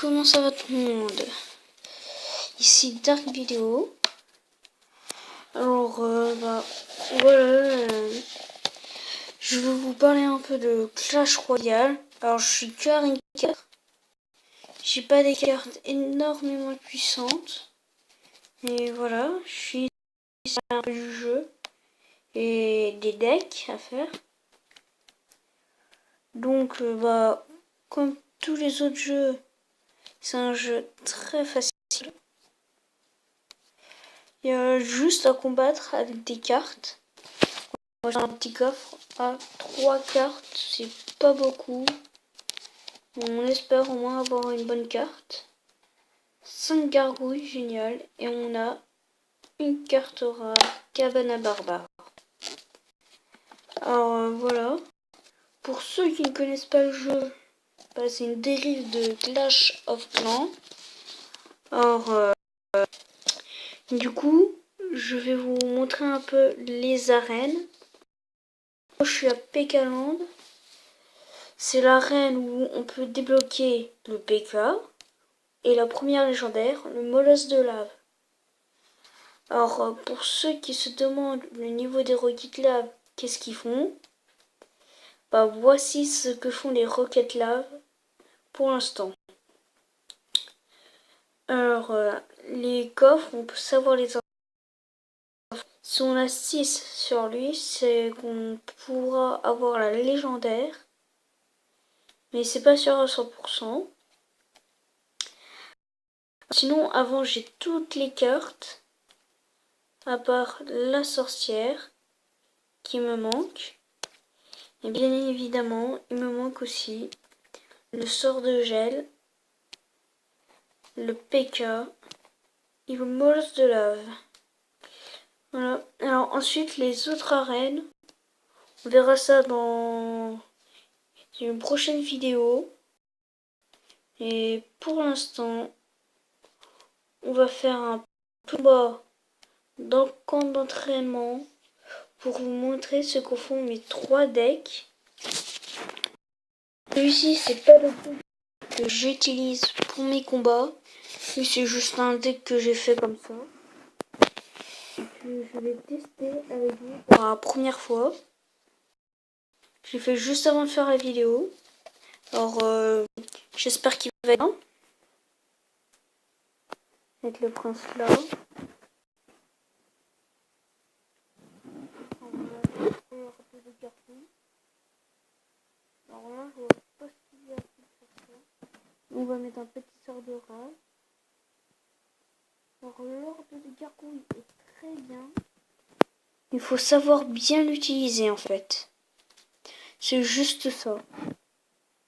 comment ça va tout le monde? Ici Dark Video. Alors, voilà, je vais vous parler un peu de Clash Royale. Alors, je suis que Ring 4. J'ai pas des cartes énormément puissantes. Et voilà, je suis sur un peu du jeu et des decks à faire. Donc, comme tous les autres jeux, c'est un jeu très facile. Il y a juste à combattre avec des cartes. Moi j'ai un petit coffre à 3 cartes, c'est pas beaucoup. On espère au moins avoir une bonne carte. 5 gargouilles, génial. Et on a une carte rare, cabane à barbare. Alors voilà. Pour ceux qui ne connaissent pas le jeu, c'est une dérive de Clash of Clans. Alors du coup, je vais vous montrer un peu les arènes. Moi, je suis à Pekaland. C'est l'arène où on peut débloquer le PK et la première légendaire, le molosse de lave. Alors, pour ceux qui se demandent le niveau des roquettes lave, qu'est-ce qu'ils font? Voici ce que font les roquettes lave pour l'instant. Alors, les coffres, on peut savoir les infos. Si on a 6 sur lui, c'est qu'on pourra avoir la légendaire. Mais c'est pas sûr à 100%. Sinon, avant, j'ai toutes les cartes, à part la sorcière, qui me manque. Et bien évidemment, il me manque aussi le sort de gel, le PK et le molosse de lave. Voilà. Alors ensuite, les autres arènes, on verra ça dans une prochaine vidéo. Et pour l'instant, on va faire un combat dans le camp d'entraînement pour vous montrer ce qu'en font mes 3 decks. Celui-ci, c'est pas le deck que j'utilise pour mes combats. C'est juste un deck que j'ai fait comme ça. Et que je vais tester avec vous pour la première fois. J'ai fait juste avant de faire la vidéo. Alors, j'espère qu'il va être bien. Avec le prince là. Alors là, je vois pas ce qu'il y a à faire ça. On va mettre un petit sort de rat. Alors l'ordre de gargouille est très bien. Il faut savoir bien l'utiliser en fait. C'est juste ça.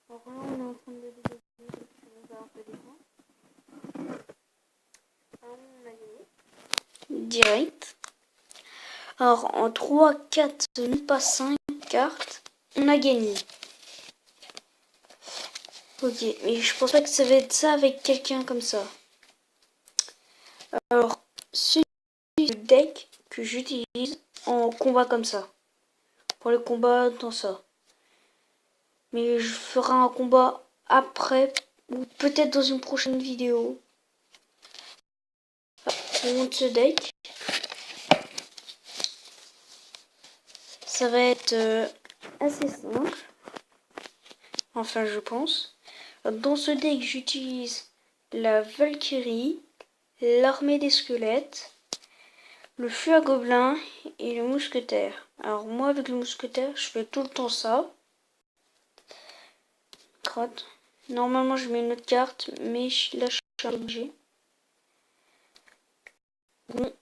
Alors là, on est en train de le développer. On va un peu descendre. Alors, on a gagné. Direct. Alors en 3, 4, même pas 5 cartes, on a gagné. Ok, mais je pense pas que ça va être ça avec quelqu'un comme ça. Alors, c'est le deck que j'utilise en combat comme ça. Pour les combats dans ça. Mais je ferai un combat après, ou peut-être dans une prochaine vidéo. Je vous montre ce deck. Ça va être assez simple. Enfin, je pense. Dans ce deck, j'utilise la Valkyrie, l'armée des squelettes, le feu à gobelins et le mousquetaire. Alors moi, avec le mousquetaire, je fais tout le temps ça. Crotte. Normalement, je mets une autre carte, mais là, je suis obligé. Bon.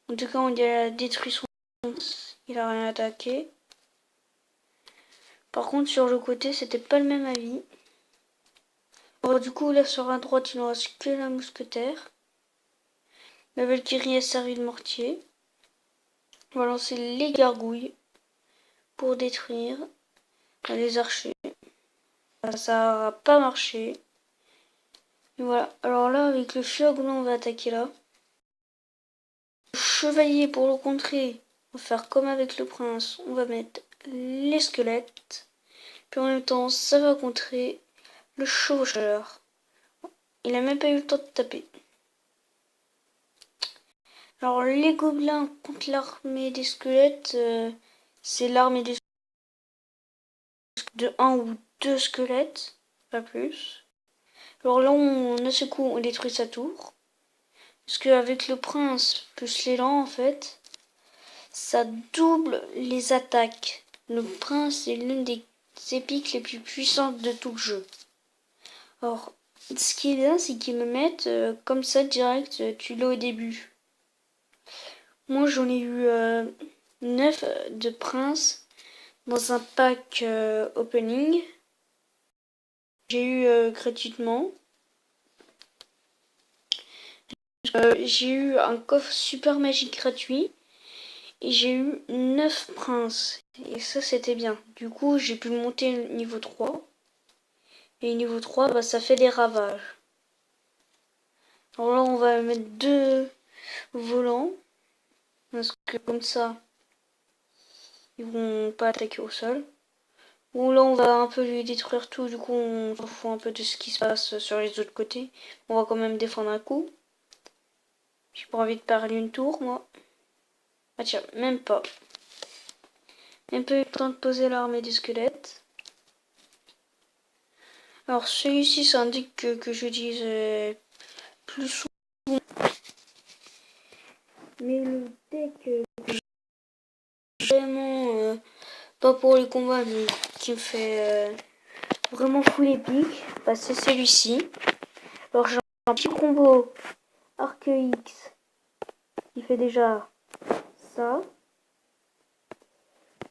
En tout cas, on dit la détruction. Il a rien attaqué. Par contre, sur le côté, c'était pas le même avis. Alors, du coup, là, sur la droite, il ne reste que la mousquetaire. La Valkyrie a servi de mortier. On va lancer les gargouilles pour détruire les archers. Ça n'a pas marché. Et voilà. Alors là, avec le feu à gobelins, on va attaquer là. Le chevalier, pour le contrer, on va faire comme avec le prince. On va mettre les squelettes. Puis en même temps, ça va contrer le chevaucheur. il a même pas eu le temps de taper. Alors les gobelins contre l'armée des squelettes, c'est l'armée des de 1 ou 2 squelettes, pas plus. Alors là, à ce coup, on détruit sa tour. Parce qu'avec le prince plus l'élan, en fait, ça double les attaques. Le prince est l'une des épiques les plus puissantes de tout le jeu. Alors, ce qui est bien, c'est qu'ils me mettent comme ça direct, tu l'as au début. Moi, j'en ai eu 9 de princes dans un pack opening. J'ai eu gratuitement. J'ai eu un coffre super magique gratuit. Et j'ai eu 9 princes. Et ça, c'était bien. Du coup, j'ai pu monter niveau 3. Et niveau 3, bah, ça fait des ravages. Alors là, on va mettre 2 volants. Parce que comme ça, ils vont pas attaquer au sol. Ou là, on va un peu lui détruire tout. Du coup, on s'en fout un peu de ce qui se passe sur les autres côtés. On va quand même défendre un coup. J'ai pas envie de parler une tour, moi. Ah tiens, même pas. Même pas eu le temps de poser l'armée du squelette. Alors celui-ci, ça indique que je dise plus souvent. Mais le deck que vraiment, pas pour les combats, mais qui me fait vraiment full épique, bah, c'est celui-ci. Alors j'ai un petit combo Arc X qui fait déjà ça.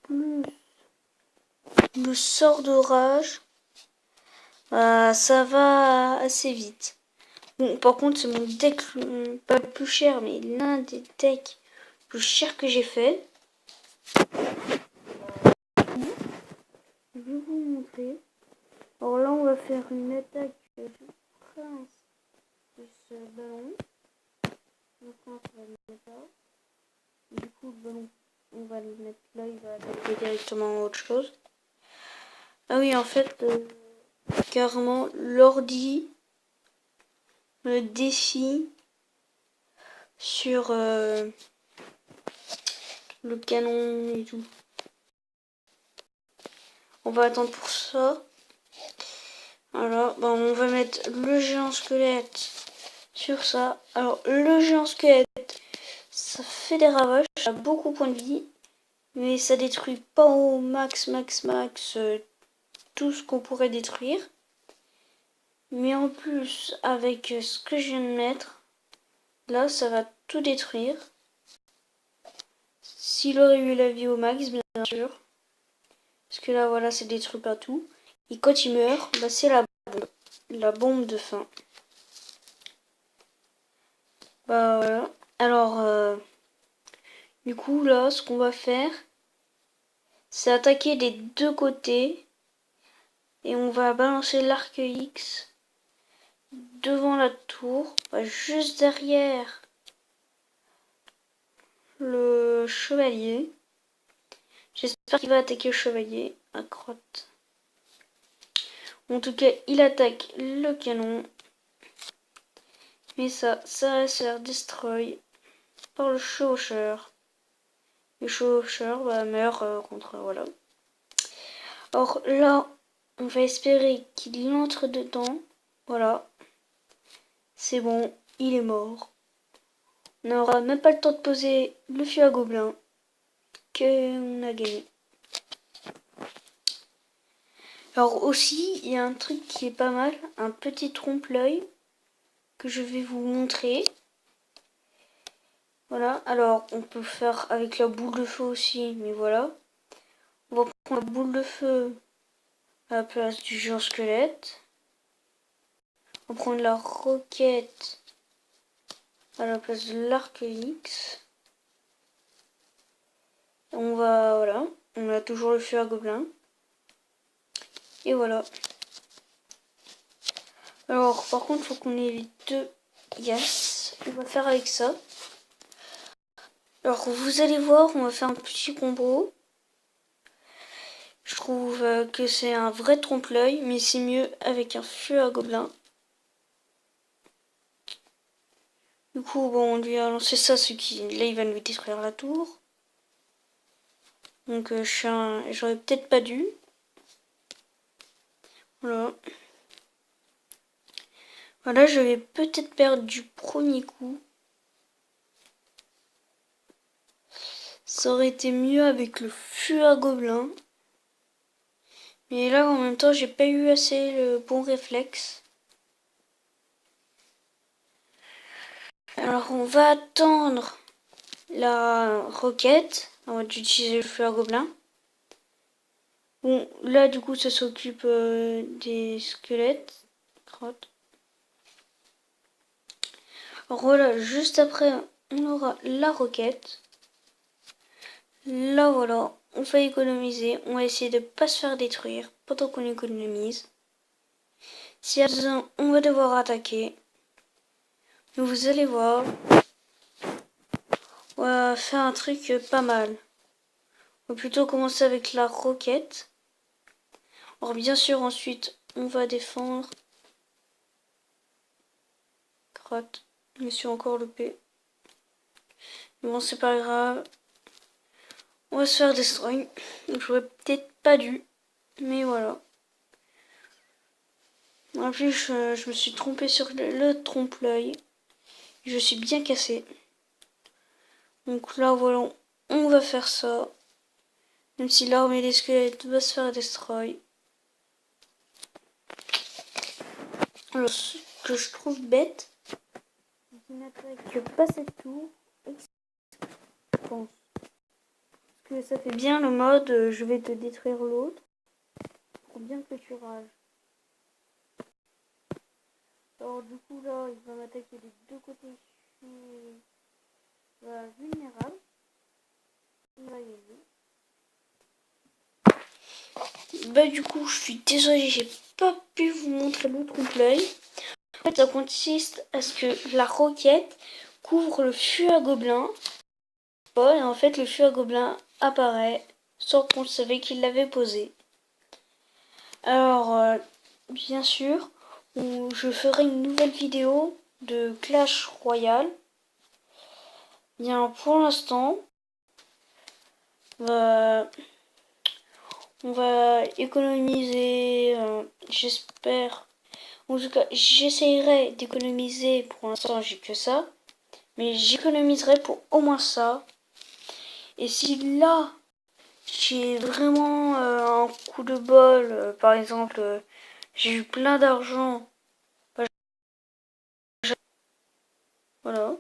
Plus le sort d'orage. Ça va assez vite. Bon, par contre, c'est mon deck pas le plus cher, mais l'un des decks plus chers que j'ai fait. Je vais vous montrer. Alors là, on va faire une attaque du prince de ce ballon. Le prince va le mettre là. Du coup, le ballon, on va le mettre là, il va attaquer directement autre chose. Ah oui, en fait, carrément, l'ordi me défie sur le canon et tout. On va attendre pour ça. Voilà, bah on va mettre le géant squelette sur ça. Alors, le géant squelette, ça fait des ravages, ça a beaucoup de points de vie, mais ça détruit pas au max tout ce qu'on pourrait détruire. Mais en plus, avec ce que je viens de mettre, là, ça va tout détruire. S'il aurait eu la vie au max, bien sûr. Parce que là, voilà, c'est détruit partout. Et quand il meurt, bah, c'est la bombe de fin. Bah voilà. Alors, du coup, là, ce qu'on va faire, c'est attaquer des deux côtés. Et on va balancer l'arc X devant la tour, bah, juste derrière le chevalier. J'espère qu'il va attaquer le chevalier à crotte. En tout cas, il attaque le canon. Mais ça va se faire destroy par le chevaucheur. Le chevaucheur meurt contre... Voilà. Or là, on va espérer qu'il entre dedans. Voilà. C'est bon, il est mort. On n'aura même pas le temps de poser le feu à gobelin. Qu'on a gagné. Alors aussi, il y a un truc qui est pas mal. Un petit trompe-l'œil que je vais vous montrer. Voilà, alors on peut faire avec la boule de feu aussi, mais voilà. On va prendre la boule de feu à la place du géant squelette. On va prendre la roquette à la place de l'arc X. On va, voilà, on a toujours le feu à gobelin. Et voilà. Alors, par contre, il faut qu'on ait les deux. Yes, on va faire avec ça. Alors, vous allez voir, on va faire un petit combo. Je trouve que c'est un vrai trompe-l'œil, mais c'est mieux avec un feu à gobelin. Du coup, bon, on lui a lancé ça, là, il va nous détruire la tour. Donc, j'aurais peut-être pas dû. Voilà. Voilà, je vais peut-être perdre du premier coup. Ça aurait été mieux avec le feu à gobelins. Mais là, en même temps, j'ai pas eu assez le bon réflexe. Alors, on va attendre la roquette avant d'utiliser le feu à gobelins. Bon, là, du coup, ça s'occupe des squelettes. Crottes. Alors voilà, juste après, on aura la roquette. Là, voilà, on va économiser. On va essayer de ne pas se faire détruire pendant qu'on économise. S'il y a besoin, on va devoir attaquer. Mais vous allez voir, on va faire un truc pas mal. On va plutôt commencer avec la roquette. Alors bien sûr, ensuite, on va défendre. Crotte. Je me suis encore loupé. Mais bon, c'est pas grave. On va se faire destroy. J'aurais peut-être pas dû. Mais voilà. En plus, je me suis trompé sur le trompe-l'œil. Je suis bien cassé. Donc là, voilà, on va faire ça. Même si l'armée des squelettes va se faire destroy. Alors, ce que je trouve bête, c'est qu'il n'attaque pas cette tour. Je pense. Parce que ça fait bien le mode je vais te détruire l'autre. Pour bien que tu rages. Alors du coup là, il va m'attaquer des deux côtés. Je suis vulnérable. Il va y aller. Bah du coup, je suis désolée, j'ai pas pu vous montrer le trompe-l'œil. En fait, ça consiste à ce que la roquette couvre le feu à gobelins. Et en fait, le feu à gobelins apparaît sans qu'on savait qu'il l'avait posé. Alors, bien sûr, je ferai une nouvelle vidéo de Clash Royale. Bien, pour l'instant, on va économiser, j'espère. En tout cas, j'essayerai d'économiser. Pour l'instant, j'ai que ça. Mais j'économiserai pour au moins ça. Et si là, j'ai vraiment un coup de bol, par exemple, j'ai eu plein d'argent. Bah, voilà.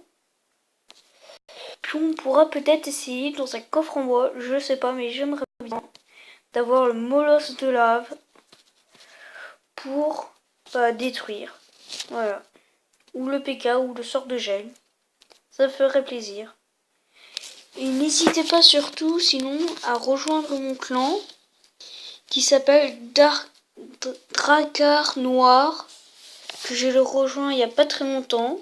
Puis on pourra peut-être essayer dans un coffre en bois, je sais pas, mais j'aimerais bien d'avoir le molosse de lave pour détruire. Voilà. Ou le PK ou le sort de gel. Ça ferait plaisir. Et n'hésitez pas surtout, sinon, à rejoindre mon clan qui s'appelle Dracar Noir, que j'ai rejoint il n'y a pas très longtemps.